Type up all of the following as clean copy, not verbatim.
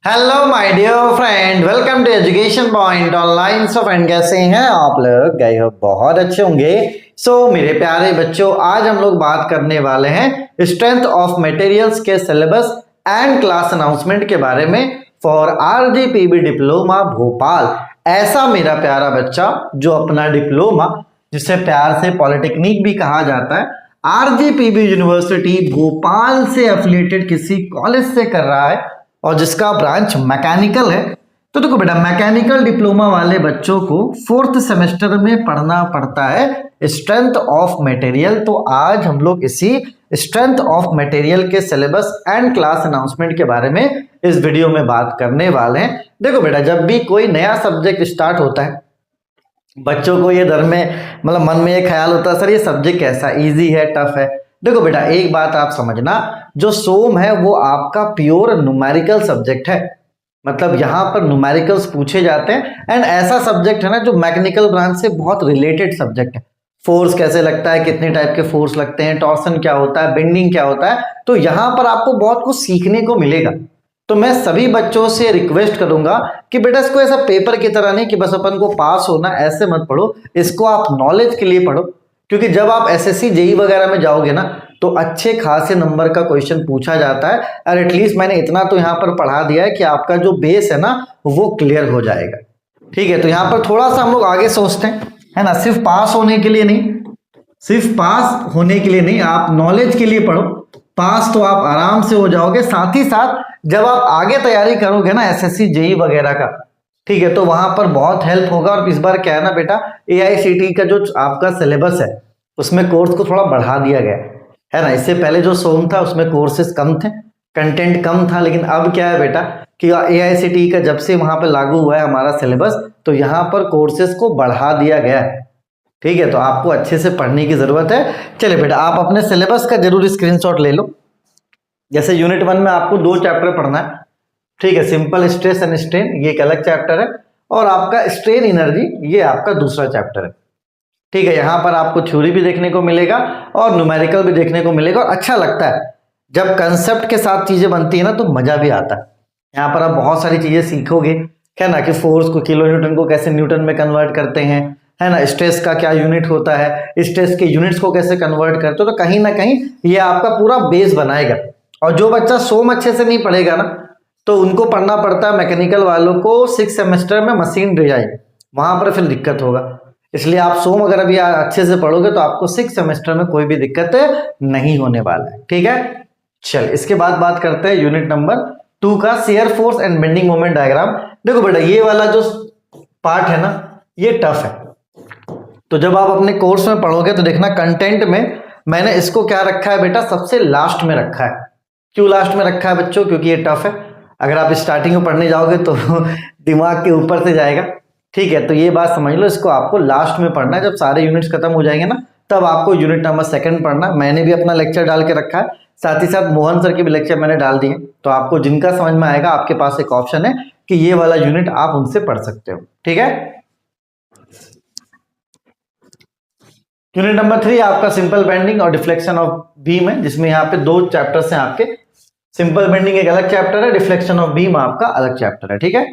Hello my dear friend, welcome to education point online. So friend, कैसे हैं आप लोग? गए हो बहुत अच्छे होंगे। मेरे प्यारे बच्चों, आज हम लोग बात करने वाले हैं स्ट्रेंथ ऑफ मटेरियल्स के सिलेबस एंड क्लास अनाउंसमेंट के बारे में फॉर आरजीपीबी डिप्लोमा भोपाल। ऐसा मेरा प्यारा बच्चा जो अपना डिप्लोमा, जिसे प्यार से पॉलिटेक्निक भी कहा जाता है, आरजीपीबी यूनिवर्सिटी भोपाल से एफिलिएटेड किसी कॉलेज से कर रहा है और जिसका ब्रांच मैकेनिकल है। तो देखो बेटा, मैकेनिकल डिप्लोमा वाले बच्चों को 4th सेमेस्टर में पढ़ना पड़ता है स्ट्रेंथ ऑफ मटेरियल। तो आज हम लोग इसी स्ट्रेंथ ऑफ मटेरियल के सिलेबस एंड क्लास अनाउंसमेंट के बारे में इस वीडियो में बात करने वाले हैं। देखो बेटा, जब भी कोई नया सब्जेक्ट स्टार्ट होता है, बच्चों को ये डर में मतलब मन में ये ख्याल होता है, सर ये सब्जेक्ट कैसा, इजी है, टफ है। देखो बेटा, एक बात आप समझना, जो सोम है वो आपका प्योर न्यूमेरिकल सब्जेक्ट है। मतलब यहाँ पर न्यूमेरिकल्स पूछे जाते हैं एंड ऐसा सब्जेक्ट है ना जो मैकेनिकल ब्रांच से बहुत रिलेटेड सब्जेक्ट है। फोर्स कैसे लगता है, कितने टाइप के फोर्स लगते हैं, टॉर्सन क्या होता है, बेंडिंग क्या होता है, तो यहाँ पर आपको बहुत कुछ सीखने को मिलेगा। तो मैं सभी बच्चों से रिक्वेस्ट करूंगा कि बेटा इसको ऐसा पेपर की तरह नहीं कि बस अपन को पास होना, ऐसे मत पढ़ो। इसको आप नॉलेज के लिए पढ़ो, क्योंकि जब आप एसएससी जेई वगैरह में जाओगे ना तो अच्छे खासे नंबर का क्वेश्चन पूछा जाता है। और एटलीस्ट मैंने इतना तो यहाँ पर पढ़ा दिया है कि आपका जो बेस है ना वो क्लियर हो जाएगा। ठीक है, तो यहाँ पर थोड़ा सा हम लोग आगे सोचते हैं, है ना। सिर्फ पास होने के लिए नहीं, सिर्फ पास होने के लिए नहीं, आप नॉलेज के लिए पढ़ो। पास तो आप आराम से हो जाओगे, साथ ही साथ जब आप आगे तैयारी करोगे ना एसएससी जेई वगैरह का, ठीक है, तो वहां पर बहुत हेल्प होगा। और इस बार क्या है ना बेटा, एआईसीटी का जो आपका सिलेबस है उसमें कोर्स को थोड़ा बढ़ा दिया गया है ना। इससे पहले जो सोम था उसमें कोर्सेज कम थे, कंटेंट कम था, लेकिन अब क्या है बेटा कि एआईसीटी का जब से वहां पर लागू हुआ है हमारा सिलेबस, तो यहाँ पर कोर्सेज को बढ़ा दिया गया है। ठीक है, तो आपको अच्छे से पढ़ने की जरूरत है। चलिए बेटा, आप अपने सिलेबस का जरूर स्क्रीनशॉट ले लो। जैसे यूनिट 1 में आपको 2 चैप्टर पढ़ना है। ठीक है, सिंपल स्ट्रेस एंड स्ट्रेन ये एक अलग चैप्टर है, और आपका स्ट्रेन एनर्जी ये आपका दूसरा चैप्टर है। ठीक है, यहाँ पर आपको थ्योरी भी देखने को मिलेगा और न्यूमेरिकल भी देखने को मिलेगा, और अच्छा लगता है जब कंसेप्ट के साथ चीजें बनती है ना तो मजा भी आता है। यहाँ पर आप बहुत सारी चीजें सीखोगे, है ना, कि फोर्स को किलो न्यूटन को कैसे न्यूटन में कन्वर्ट करते हैं, है ना, स्ट्रेस का क्या यूनिट होता है, स्ट्रेस के यूनिट्स को कैसे कन्वर्ट करते हो। तो कहीं ना कहीं ये आपका पूरा बेस बनाएगा। और जो बच्चा सोम अच्छे से नहीं पढ़ेगा ना तो उनको पढ़ना पड़ता है मैकेनिकल वालों को 6th सेमेस्टर में मशीन डिजाइन, वहां पर फिर दिक्कत होगा। इसलिए आप सोम अगर अभी अच्छे से पढ़ोगे तो आपको 6th सेमेस्टर में कोई भी दिक्कत नहीं होने वाला है। ठीक है, चल इसके बाद बात करते हैं यूनिट नंबर 2 का, shear force and bending moment diagram. देखो बेटा, ये वाला जो पार्ट है ना ये टफ है। तो जब आप अपने कोर्स में पढ़ोगे तो देखना कंटेंट में मैंने इसको क्या रखा है बेटा, सबसे लास्ट में रखा है। क्यों लास्ट में रखा है बच्चों? क्योंकि ये टफ है। अगर आप स्टार्टिंग में पढ़ने जाओगे तो दिमाग के ऊपर से जाएगा। ठीक है, तो ये बात समझ लो, इसको आपको लास्ट में पढ़ना है। जब सारे यूनिट्स खत्म हो जाएंगे ना तब आपको यूनिट नंबर 2 पढ़ना। मैंने भी अपना लेक्चर डाल के रखा है, साथ ही साथ मोहन सर के भी लेक्चर मैंने डाल दिए। तो आपको जिनका समझ में आएगा, आपके पास एक ऑप्शन है कि ये वाला यूनिट आप उनसे पढ़ सकते हो। ठीक है, यूनिट नंबर 3 आपका सिंपल बेंडिंग और डिफ्लेक्शन ऑफ बीम है, जिसमें यहाँ पे 2 चैप्टर्स हैं आपके। सिंपल बेंडिंग एक अलग चैप्टर है, डिफ्लेक्शन ऑफ बीम आपका अलग चैप्टर है। ठीक है,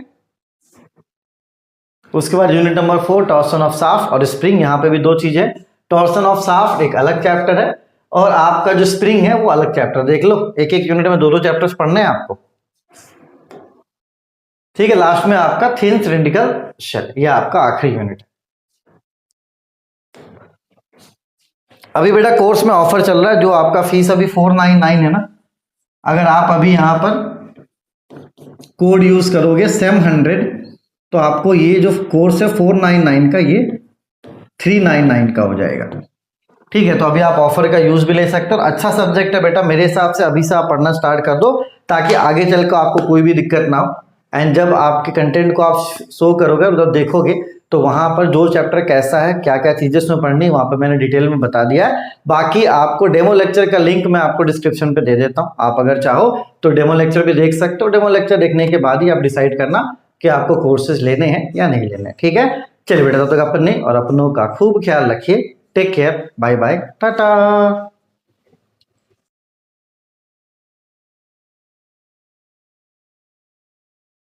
उसके बाद unit number 4 torsion of shaft और स्प्रिंग, यहाँ पे भी 2 चीजें है। टॉर्सन ऑफ शाफ्ट एक अलग चैप्टर है और आपका जो स्प्रिंग है वो अलग चैप्टर। देख लो, एक एक यूनिट में 2-2 चैप्टर्स पढ़ने हैं आपको। ठीक है, लास्ट में आपका थिन सिलिंड्रिकल शेल, ये आपका आखिरी यूनिट है। अभी बेटा कोर्स में ऑफर चल रहा है, जो आपका फीस अभी 499 है ना, अगर आप अभी यहाँ पर कोड यूज करोगे SEM100 तो आपको ये जो कोर्स है 499 का ये 399 का हो जाएगा। ठीक है, तो अभी आप ऑफर का यूज भी ले सकते हो। अच्छा सब्जेक्ट है बेटा, मेरे हिसाब से अभी से आप पढ़ना स्टार्ट कर दो ताकि आगे चल कर आपको कोई भी दिक्कत ना हो। एंड जब आपके कंटेंट को आप शो करोगे, मतलब देखोगे, तो वहां पर जो चैप्टर कैसा है, क्या क्या चीजें उसमें पढ़नी, वहां पर मैंने डिटेल में बता दिया है। बाकी आपको डेमो लेक्चर का लिंक मैं आपको डिस्क्रिप्शन पे दे देता हूं, आप अगर चाहो तो डेमो लेक्चर भी देख सकते हो। डेमो लेक्चर देखने के बाद ही आप डिसाइड करना कि आपको कोर्सेज लेने हैं या नहीं लेने। ठीक है, चलिए बेटा, तब तक अपने और अपनों का खूब ख्याल रखिए। Take care, bye bye, Tata.